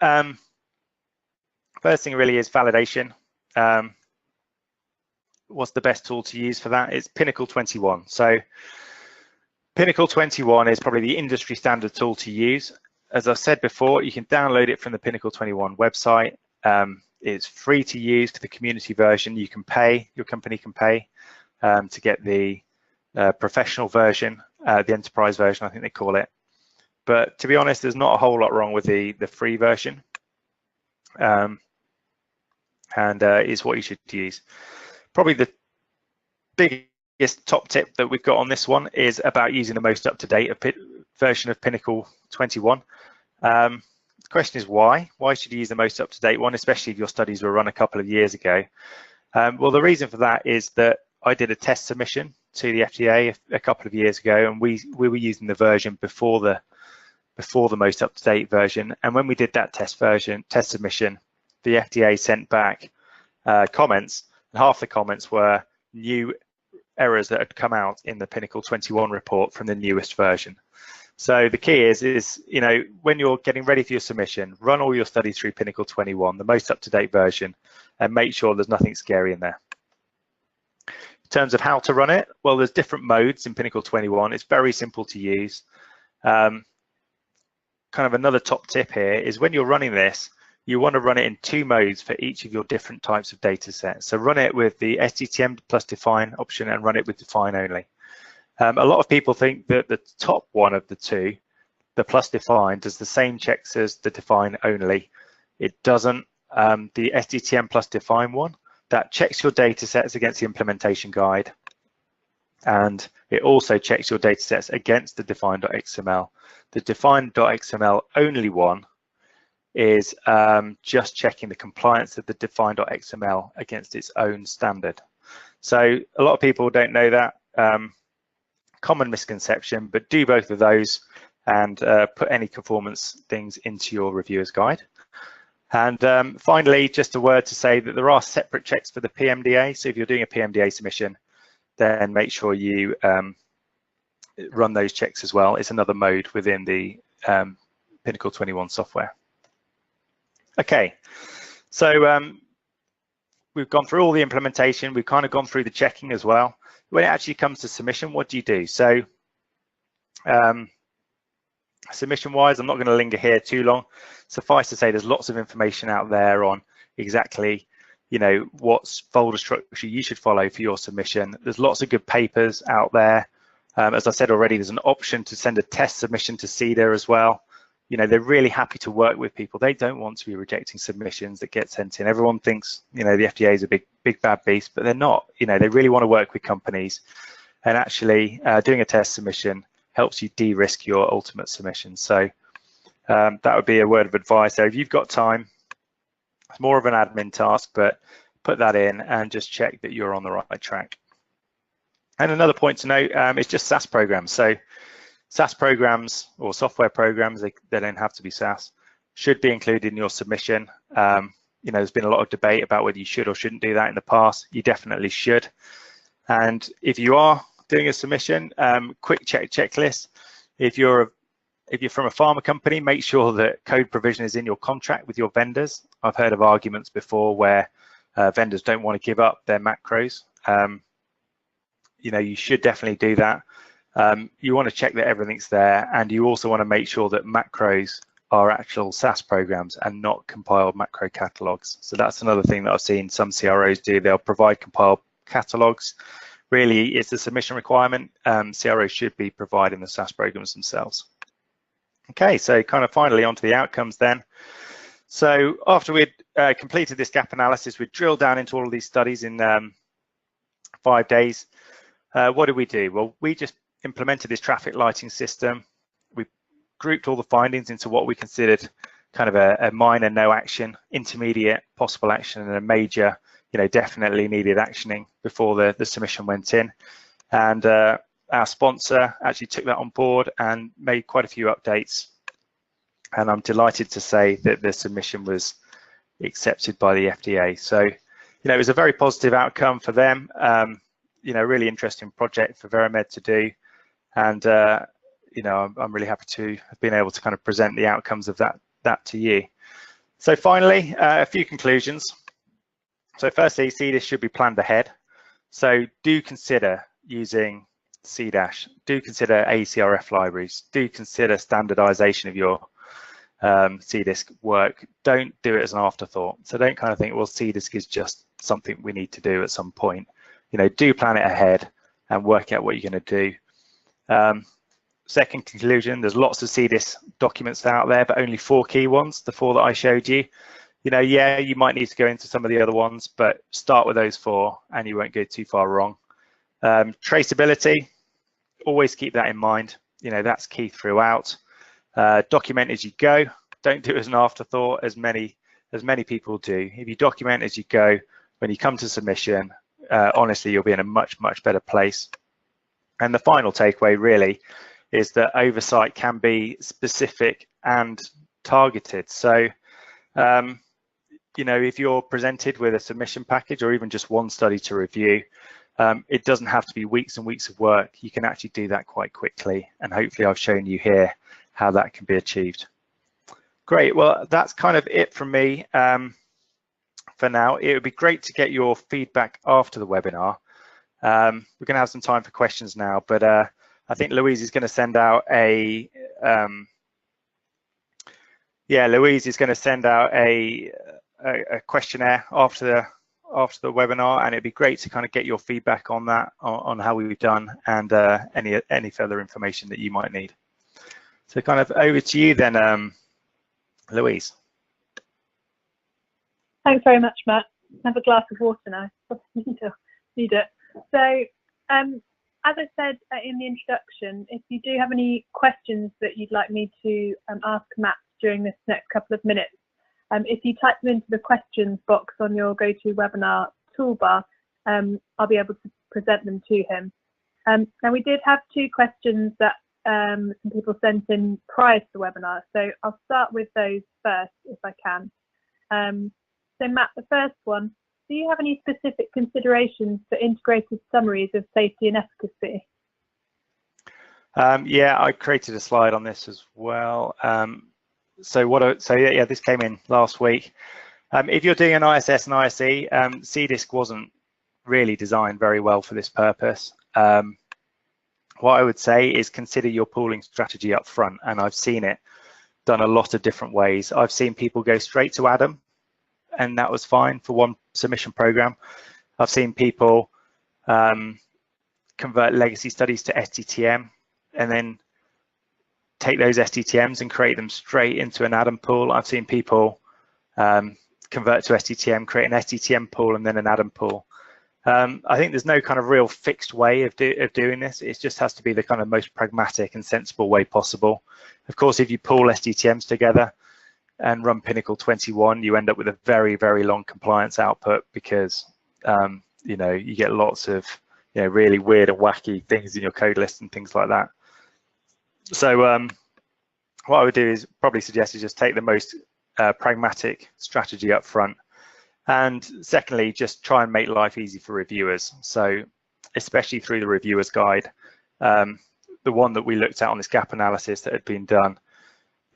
first thing really is validation. What's the best tool to use for that? It's Pinnacle 21. So Pinnacle 21 is probably the industry standard tool to use. As I've said before, you can download it from the Pinnacle 21 website. It's free to use for the community version. You can pay, your company can pay to get the professional version, the enterprise version, I think they call it. But to be honest, there's not a whole lot wrong with the free version. Is what you should use. Probably the biggest top tip that we've got on this one is about using the most up-to-date version of Pinnacle 21. The question is why? Why should you use the most up-to-date one, especially if your studies were run a couple of years ago? Well, the reason for that is that I did a test submission to the FDA a couple of years ago, and we were using the version before the most up-to-date version. And when we did that test submission, the FDA sent back comments, and half the comments were new errors that had come out in the Pinnacle 21 report from the newest version. So the key is when you're getting ready for your submission, run all your studies through Pinnacle 21, the most up-to-date version, and make sure there's nothing scary in there. In terms of how to run it, well, there's different modes in Pinnacle 21. It's very simple to use. Kind of another top tip here is when you're running this, you want to run it in 2 modes for each of your different types of data sets. So run it with the SDTM plus define option and run it with define only. A lot of people think that the top one of the 2, the plus define, does the same checks as the define only. It doesn't. The SDTM plus define one, that checks your data sets against the implementation guide, and it also checks your data sets against the define.xml. The define.xml only one is just checking the compliance of the define.xml against its own standard. So a lot of people don't know that. Common misconception, but do both of those and put any conformance things into your reviewer's guide. And finally, just a word to say that there are separate checks for the PMDA. So if you're doing a PMDA submission, then make sure you run those checks as well. It's another mode within the Pinnacle 21 software. Okay, so we've gone through all the implementation. We've kind of gone through the checking as well. When it actually comes to submission, what do you do? So submission-wise, I'm not going to linger here too long. Suffice to say, there's lots of information out there on exactly, you know, what folder structure you should follow for your submission. There's lots of good papers out there. As I said already, there's an option to send a test submission to CDISC as well. You know, they're really happy to work with people. They don't want to be rejecting submissions that get sent in. Everyone thinks, you know, the FDA is a big bad beast, but they're not. You know, they really want to work with companies, and actually doing a test submission helps you de-risk your ultimate submission. So that would be a word of advice there. If you've got time, it's more of an admin task, but put that in and just check that you're on the right track. And another point to note is just SaaS programs. So SaaS programs or software programs, they don't have to be SaaS, should be included in your submission. You know, there's been a lot of debate about whether you should or shouldn't do that in the past. You definitely should. And if you are doing a submission, quick checklist. If you're from a pharma company, make sure that code provision is in your contract with your vendors. I've heard of arguments before where vendors don't want to give up their macros. You know, you should definitely do that. You want to check that everything's there, and you also want to make sure that macros are actual SaaS programs and not compiled macro catalogs. So that's another thing that I've seen some CROs do. They'll provide compiled catalogs. Really, it's a submission requirement. CROs should be providing the SaaS programs themselves. Okay, so kind of finally onto the outcomes then. So after we'd completed this gap analysis, we drilled down into all of these studies in 5 days. What did we do? Well, we just implemented this traffic lighting system. We grouped all the findings into what we considered kind of a minor no action, intermediate possible action, and a major, you know, definitely needed actioning before the submission went in. And our sponsor actually took that on board and made quite a few updates. And I'm delighted to say that the submission was accepted by the FDA. So, you know, it was a very positive outcome for them. You know, really interesting project for Veramed to do. And, you know, I'm really happy to have been able to kind of present the outcomes of that to you. So finally, a few conclusions. So firstly, CDISC should be planned ahead. So do consider using CDASH, do consider ACRF libraries, do consider standardization of your CDISC work. Don't do it as an afterthought. So don't kind of think, well, CDISC is just something we need to do at some point. You know, do plan it ahead and work out what you're going to do. Second conclusion, there's lots of CDISC documents out there, but only 4 key ones, the 4 that I showed you. You know, yeah, you might need to go into some of the other ones, but start with those 4 and you won't go too far wrong. Traceability, always keep that in mind. You know, that's key throughout. Document as you go. Don't do it as an afterthought, as many people do. If you document as you go, when you come to submission, honestly, you'll be in a much better place. And the final takeaway really is that oversight can be specific and targeted. So, you know, if you're presented with a submission package or even just one study to review, it doesn't have to be weeks and weeks of work. You can actually do that quite quickly. And hopefully I've shown you here how that can be achieved. Great, well, that's kind of it from me for now. It would be great to get your feedback after the webinar. We're going to have some time for questions now, but I think Louise is going to send out a questionnaire after the webinar, and it'd be great to kind of get your feedback on that, on how we've done, and any further information that you might need. So kind of over to you then, Louise. Thanks very much, Matt. Have a glass of water now. Need it. So, as I said in the introduction, if you do have any questions that you'd like me to ask Matt during this next couple of minutes, If you type them into the questions box on your GoToWebinar toolbar, I'll be able to present them to him. Now, we did have 2 questions that some people sent in prior to the webinar, so I'll start with those first if I can. So Matt, the first one, do you have any specific considerations for integrated summaries of safety and efficacy? Yeah, I created a slide on this as well. Yeah, this came in last week. If you're doing an ISS and ISE, CDISC wasn't really designed very well for this purpose. What I would say is consider your pooling strategy up front, and I've seen it done a lot of different ways. I've seen people go straight to ADAM, and that was fine for one submission program. I've seen people convert legacy studies to SDTM and then take those SDTMs and create them straight into an ADAM pool. I've seen people convert to SDTM, create an SDTM pool and then an ADAM pool. I think there's no kind of real fixed way of doing this. It just has to be the kind of most pragmatic and sensible way possible. Of course, if you pool SDTMs together and run Pinnacle 21, you end up with a very, very long compliance output because you know, you get lots of really weird and wacky things in your code list and things like that. So what I would do is probably suggest is just take the most pragmatic strategy up front. And secondly, just try and make life easy for reviewers. So especially through the reviewer's guide, the one that we looked at on this gap analysis that had been done,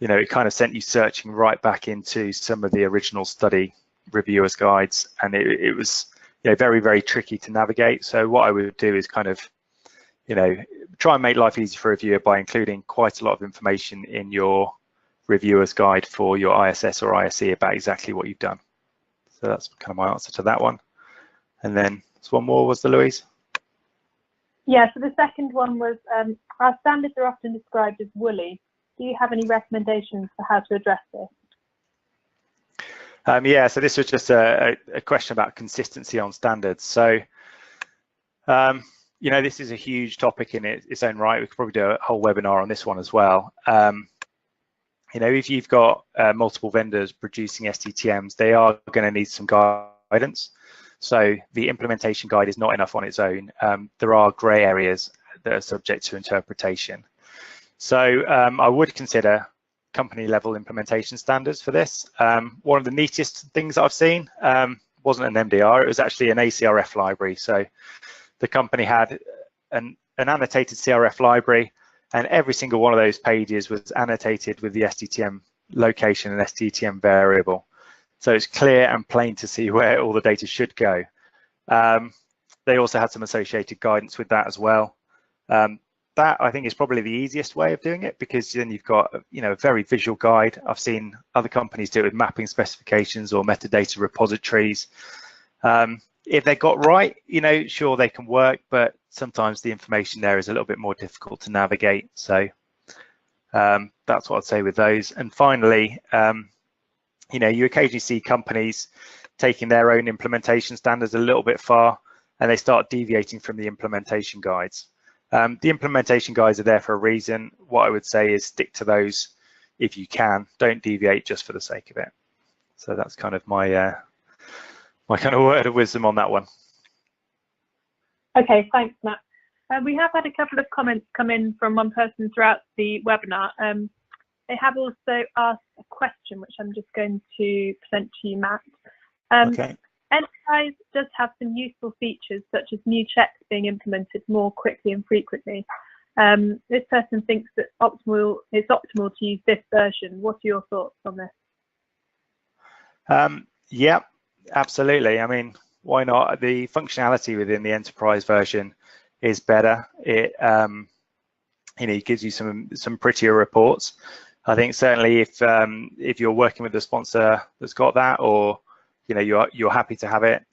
it kind of sent you searching right back into some of the original study reviewers guides, and it was very, very tricky to navigate. So what I would do is kind of try and make life easy for a reviewer by including quite a lot of information in your reviewer's guide for your ISS or ISE about exactly what you've done. So that's kind of my answer to that one. And then there's one more, was there, Louise? Yeah, so the second one was, our standards are often described as woolly. Do you have any recommendations for how to address this? Yeah, so this was just a question about consistency on standards. So, this is a huge topic in its own right. We could probably do a whole webinar on this one as well. If you've got multiple vendors producing SDTMs, they are going to need some guidance. So the implementation guide is not enough on its own. There are grey areas that are subject to interpretation. So I would consider company level implementation standards for this. One of the neatest things I've seen wasn't an MDR, it was actually an ACRF library. So the company had an annotated CRF library, and every single one of those pages was annotated with the SDTM location and SDTM variable. So it's clear and plain to see where all the data should go. They also had some associated guidance with that as well. That I think is probably the easiest way of doing it, because then you've got a very visual guide. I've seen other companies do it with mapping specifications or metadata repositories. If they got right, sure, they can work, but sometimes the information there is a little bit more difficult to navigate. So that's what I'd say with those. And finally, you occasionally see companies taking their own implementation standards a little bit far, and they start deviating from the implementation guides. The implementation guides are there for a reason. What I would say is stick to those if you can. Don't deviate just for the sake of it. So that's kind of my my kind of word of wisdom on that one. Okay, thanks, Matt. We have had a couple of comments come in from one person throughout the webinar. They have also asked a question, which I'm just going to present to you, Matt. Okay. Enterprise does have some useful features, such as new checks being implemented more quickly and frequently. This person thinks that it's optimal to use this version. What are your thoughts on this? Yeah, absolutely. I mean, why not? The functionality within the enterprise version is better. It it gives you some prettier reports. I think certainly if you're working with a sponsor that's got that, or you're happy to have it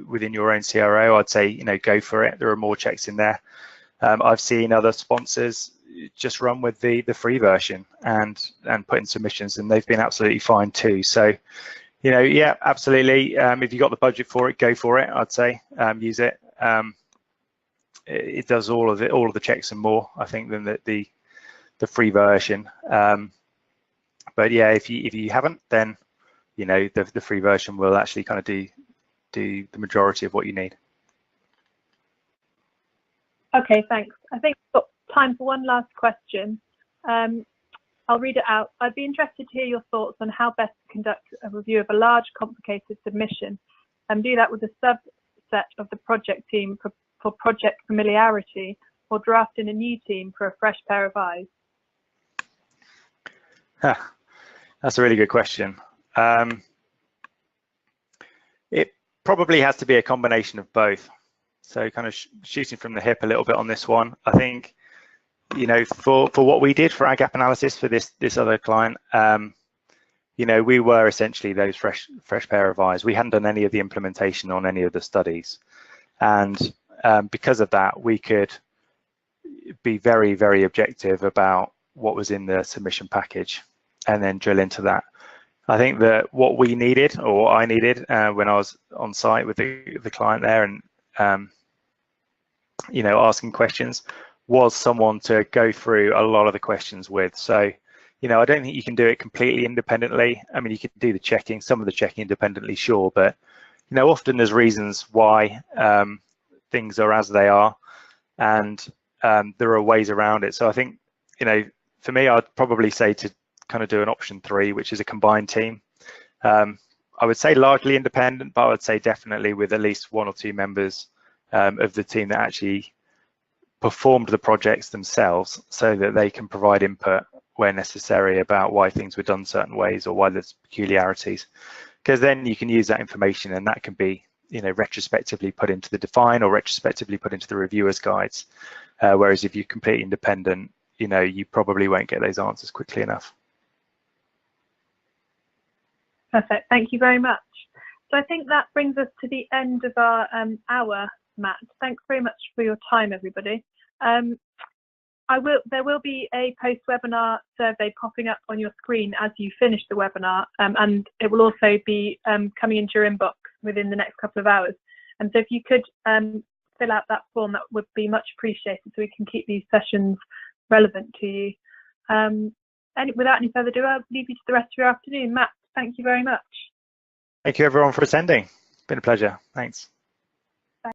within your own CRO, I'd say go for it. There are more checks in there. I've seen other sponsors just run with the free version and put in submissions, and they've been absolutely fine too. So yeah, absolutely. If you got the budget for it, go for it. I'd say use it. It does all of the checks and more, I think, than the free version. But yeah, if you haven't, then you know the free version will actually kind of do the majority of what you need. Okay, thanks. I think we've got time for one last question. I'll read it out. I'd be interested to hear your thoughts on how best to conduct a review of a large, complicated submission, and do that with a subset of the project team for project familiarity, or draft in a new team for a fresh pair of eyes. That's a really good question. It probably has to be a combination of both. So kind of shooting from the hip a little bit on this one. I think, you know, for what we did for our gap analysis for this other client, you know, we were essentially those fresh pair of eyes. We hadn't done any of the implementation on any of the studies, and because of that, we could be very, very objective about what was in the submission package, and then drill into that. I think that what we needed, or I needed, when I was on site with the client there, and you know, asking questions, was someone to go through a lot of the questions with. So, you know, I don't think you can do it completely independently. I mean, you can do the checking, some of the checking independently, sure, but you know, often there's reasons why things are as they are, and there are ways around it. So I think, you know, for me, I'd probably say to kind of do an option 3, which is a combined team. I would say largely independent, but I would say definitely with at least 1 or 2 members of the team that actually performed the projects themselves, so that they can provide input where necessary about why things were done certain ways or why there's peculiarities, because then you can use that information, and that can be, you know, retrospectively put into the define or retrospectively put into the reviewers guides, whereas if you're completely independent, you know, you probably won't get those answers quickly enough. Perfect, thank you very much. So I think that brings us to the end of our hour, Matt. Thanks very much for your time, everybody. There will be a post-webinar survey popping up on your screen as you finish the webinar, and it will also be coming into your inbox within the next couple of hours. And so if you could fill out that form, that would be much appreciated, so we can keep these sessions relevant to you. Without any further ado, I'll leave you to the rest of your afternoon. Matt, thank you very much. Thank you everyone for attending. It's been a pleasure. Thanks.